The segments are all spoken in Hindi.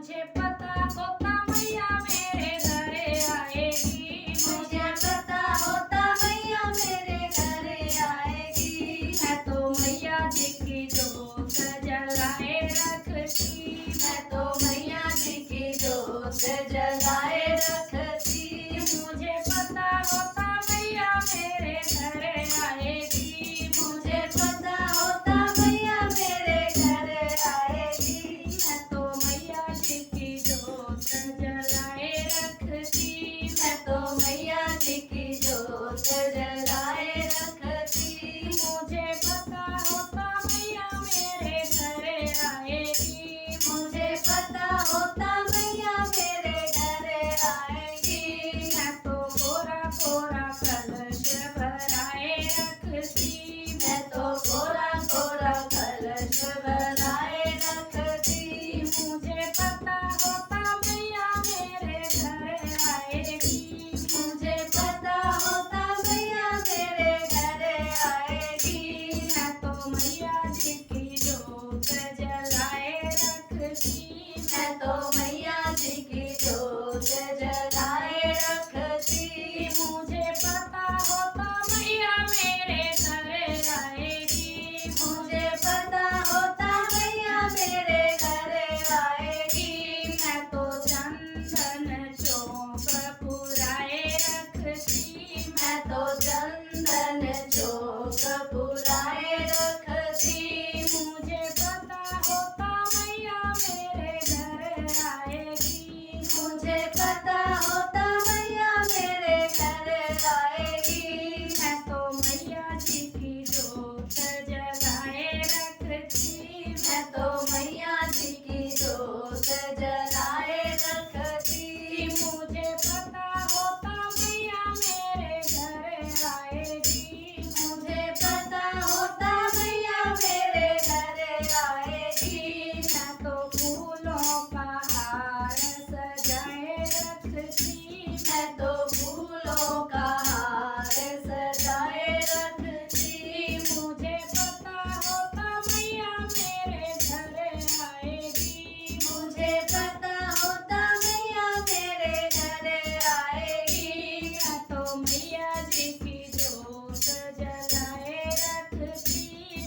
मुझे पता होता मैया मेरे घरे आएगी। मुझे पता होता मैया मेरे घरे आएगी। मैं तो मैया जी की जोत जलाए रखती। मैं तो मैया जी की जोत जलाए रखती। मुझे पता होता मैया मेरे घरे आएगी। मुझे पता होता मैया मेरे घरे आएगी। मैं तो मैया जी की जोत जलाए रखती। मैं तो मैया जी की जोत जलाए रखती। मुझे पता होता मैया मेरे घरे आएगी। मुझे पता होता मैया मेरे घरे आएगी। मैं तो कोरा कोरा कलश भराए रखती। मैं तो कोरा कोरा कलश बनाए रखती। मुझे पता होता मैया मेरे घरे आएगी। मुझे पता होता मैया मेरे घरे आएगी। मैं तो मैया जी की जोत जलाए रखती। मैं तो मैया जी की जोत जलाए रखती। मुझे पता होता मैया मेरे घरे आएगी। मुझे पता होता मैया मेरे घरे आएगी। मैं तो चंदन चौक पुराए रखती। मैं तो चंदन चौक पुराए रखती। मुझे पता होता मैया मेरे घरे आएगी। मुझे पता होता मैया मेरे घरे आएगी। मैं तो मैया जी की जोत जलाए रखती। मैं तो मैया जी की जोत जलाए रखती। मुझे पता होता मैया मेरे घरे आएगी। मुझे पता होता मैया मेरे घरे आएगी। मैं तो फूलों का हार सजाए रखती। मैं तो फूलों का हार सजाए रखती। मुझे पता होता मैया मेरे घरे आएगी। मुझे पता होता मैया मेरे घरे आएगी। मैं तो मैया जी की जोत जलाए रखती।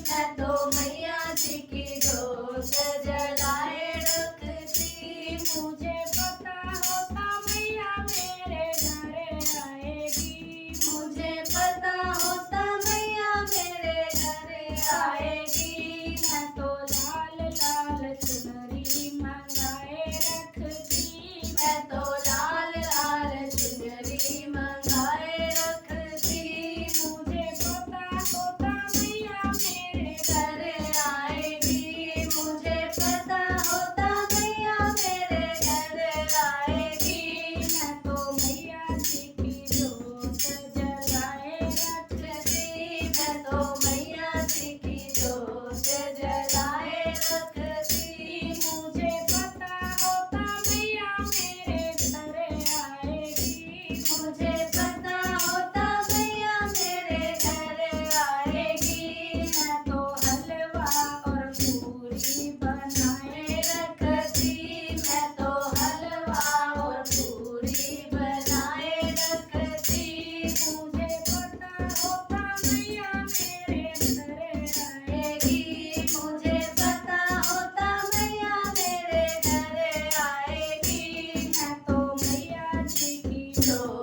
मैं तो मैया जी की जोत जलाए रखती। मुझे पता होता मैया मेरे घरे आएगी। मुझे पता होता मैया मेरे घरे आएगी। मैं तो लाल लाल चुनरी मंगाए रखती। मैं तो लाल लाल चुनरी मंगाए रखती। मुझे पता होता मैया मेरे घरे आएगी। मुझे पता होता मैया मेरे घरे आएगी। मैं तो मैया जी की जोत जलाए रखती। मैं तो मैया जी की जोत जलाए रखती। मुझे पता होता मैया मेरे घरे आएगी। मुझे पता होता मैया मेरे घरे आएगी। मैं तो हलवा और पूरी बनाए रखती। मैं तो हलवा और पूरी बनाए रखती। मुझे पता होता मैया मेरे घरे आएगी। मुझे पता होता मैया मेरे घरे आएगी। मैं तो मैया जी की जोत